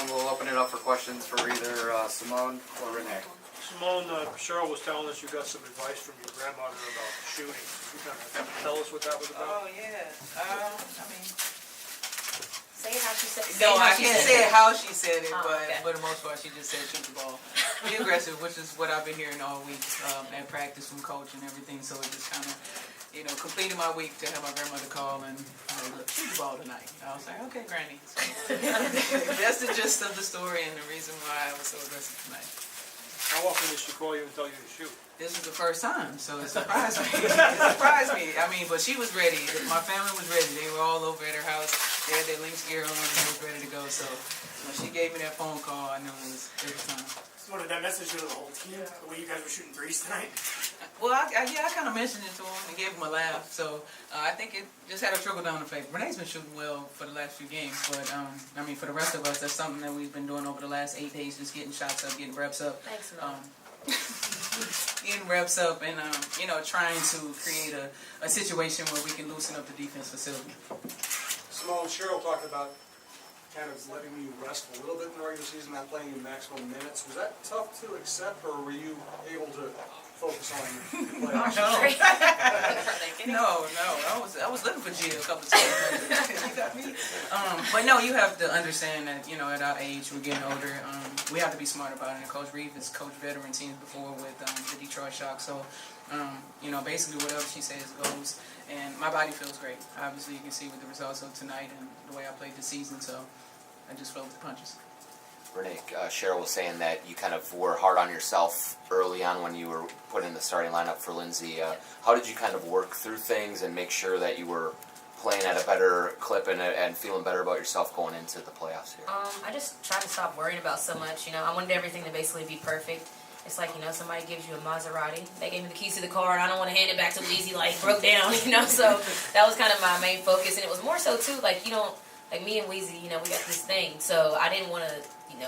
we'll open it up for questions for either Seimone or Renee. Seimone, Cheryl was telling us you got some advice from your grandmother about shooting. You kind of tell us what that was about? Oh, yeah. Say it how she said it. No, I can't say it how she said it, Oh, but okay. for the most part, she just said shoot the ball. Be aggressive, which is what I've been hearing all week at practice from coach and everything. So it just kind of, completed my week to have my grandmother call and look, shoot the ball tonight. I was like, okay, Granny. So, that's the gist of the story and the reason why I was so aggressive tonight. How often did she call you and tell you to shoot? This was the first time, so it surprised me. It surprised me. I mean, but she was ready. My family was ready. They were all over at her house. They had their Lynx gear on and they was ready to go. So when she gave me that phone call, I knew it was time. So what did that message do to the whole team? The way you guys were shooting threes tonight? Well, I kind of mentioned it to him and gave him a laugh. So I think it just had a trickle-down effect. Renee's been shooting well for the last few games, but I mean, for the rest of us, that's something that we've been doing over the last 8 days, just getting shots up, getting reps up. Thanks, Mom. Getting reps up and, trying to create a situation where we can loosen up the defense facility. Seimone, Cheryl talked about kind of letting you rest a little bit in the regular season, not playing you maximum minutes. Was that tough to accept, or were you able to focus on the playoffs? No. I was looking for G a couple of times. You got me. But no, you have to understand that, at our age, we're getting older. We have to be smart about it. And Coach Reeve has coached veteran teams before with the Detroit Shock. So, basically whatever she says goes. And my body feels great. Obviously, you can see with the results of tonight and the way I played this season. So I just felt the punches. Renee, Cheryl was saying that you kind of were hard on yourself early on when you were put in the starting lineup for Lindsay. How did you kind of work through things and make sure that you were playing at a better clip and feeling better about yourself going into the playoffs here? I just tried to stop worrying about so much. I wanted everything to basically be perfect. It's like, somebody gives you a Maserati. They gave me the keys to the car, and I don't want to hand it back to Weezy, broke down, So that was kind of my main focus. And it was more so, too, me and Weezy, we got this thing. So I didn't want to,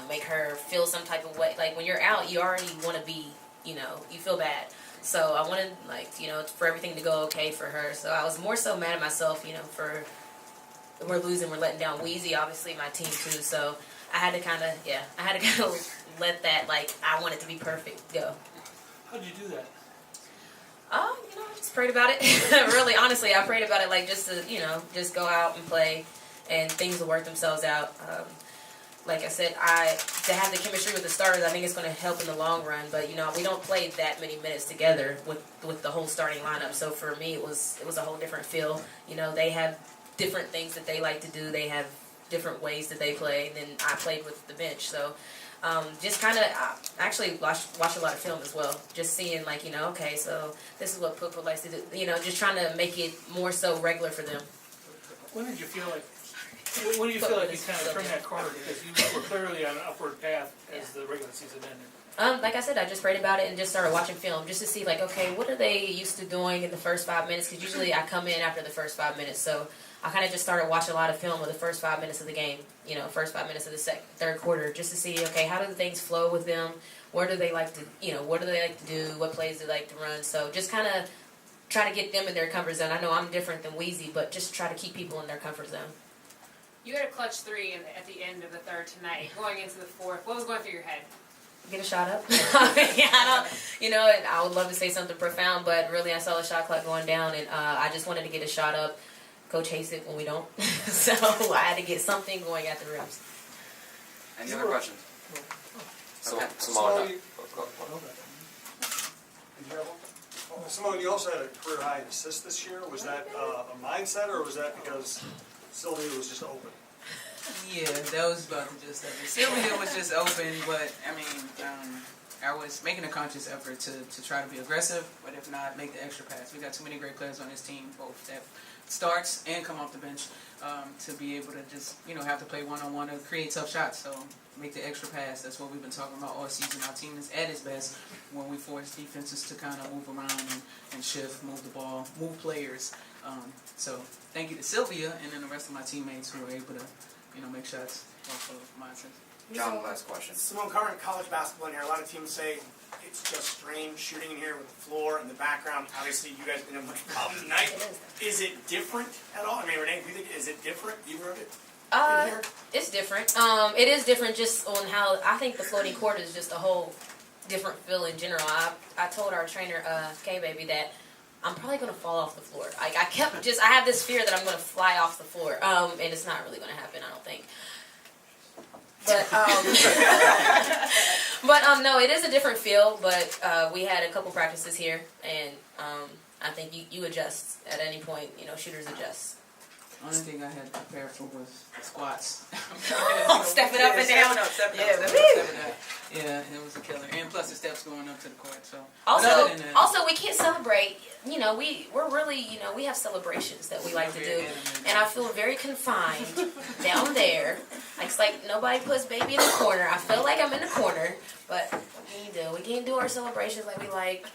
make her feel some type of way. Like, when you're out, you already want to be, you feel bad. So I wanted, for everything to go okay for her. So I was more so mad at myself, for we're losing, we're letting down Weezy, obviously my team too. So I had to kind of, let that, I want it to be perfect go. How did you do that? I just prayed about it. Really, honestly, I prayed about it, just to, just go out and play, and things will work themselves out. Like I said, to have the chemistry with the starters, I think it's going to help in the long run. But we don't play that many minutes together with the whole starting lineup. So for me, it was a whole different feel. They have different things that they like to do. They have different ways that they play. And then I played with the bench. So just kind of actually watch a lot of film as well. Just seeing okay, so this is what Poopa likes to do. Just trying to make it more so regular for them. When did you feel like you kind of turned that corner, because you were clearly on an upward path as the regular season ended? Like I said, I just prayed about it and just started watching film just to see, okay, what are they used to doing in the first 5 minutes? Because usually I come in after the first 5 minutes, so I kind of just started watching a lot of film of the first 5 minutes of the game, first 5 minutes of the third quarter, just to see, okay, how do things flow with them? Where do they like to, what do they like to do? What plays do they like to run? So just kind of try to get them in their comfort zone. I know I'm different than Weezy, but just try to keep people in their comfort zone. You had a clutch three at the end of the third tonight, going into the fourth. What was going through your head? Get a shot up. I would love to say something profound, but really I saw the shot clock going down, and I just wanted to get a shot up. Coach hates it when we don't, so I had to get something going at the rims. Any other questions? Seimone, Seimone, you also had a career high in assists this year. Was that a mindset, or was that because Sylvia was just open? Yeah, that was about the gist of it. Sylvia was just open, but I mean, I was making a conscious effort to try to be aggressive, but if not, make the extra pass. We got too many great players on this team, both that starts and come off the bench, to be able to just, have to play one-on-one to create tough shots. So make the extra pass. That's what we've been talking about all season. Our team is at its best when we force defenses to kind of move around and shift, move the ball, move players. So thank you to Sylvia and then the rest of my teammates who were able to, make shots off of mindset. John, last question. Seimone, covering college basketball in here, a lot of teams say it's just strange shooting in here with the floor and the background. Obviously, you guys didn't have much problem tonight. Is it different at all? I mean, Renee, do you think, is it different? You wrote it? here? It's different. It is different just on how I think the floating court is just a whole different feel in general. I told our trainer, K-Baby, that I'm probably gonna fall off the floor. Like I have this fear that I'm gonna fly off the floor, and it's not really gonna happen, I don't think. But no, it is a different feel. But we had a couple practices here, and I think you adjust at any point. You know, shooters adjust. Only thing I had to prepare for was squats. Step it up and down. Step it up. Yeah, it was a killer. And plus the steps going up to the court. So Also, we can't celebrate. You know, we're really, you know, we have celebrations that we like to do, and I feel very confined down there. It's like nobody puts baby in the corner. I feel like I'm in the corner, but what can you do? We can't do our celebrations like we like.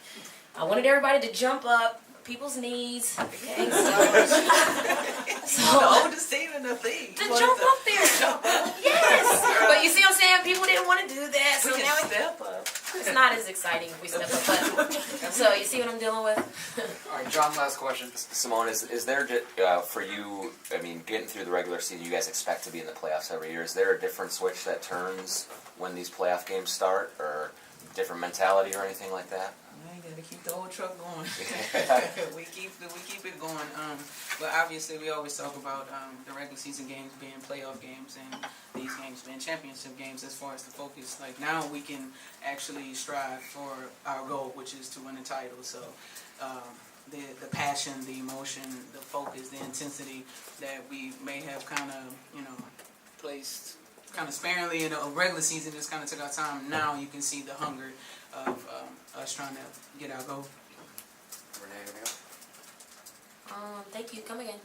I wanted everybody to jump up. People's knees, okay, so the oldest team in the league. to jump up there, yes. But you see what I'm saying? People didn't want to do that, so We now can step up. it's not as exciting if we step up. But so you see what I'm dealing with? All right, John, last question. Simone, is there for you? I mean, getting through the regular season, you guys expect to be in the playoffs every year. Is there a different switch that turns when these playoff games start, or different mentality or anything like that? You gotta keep the old truck going. we keep it going. But obviously, we always talk about the regular season games being playoff games and these games being championship games. As far as the focus, like now we can actually strive for our goal, which is to win a title. So the passion, the emotion, the focus, the intensity that we may have kind of placed kind of sparingly in a regular season, just kind of took our time. Now you can see the hunger of us trying to get our goal. Renee, anything else? Thank you. Come again.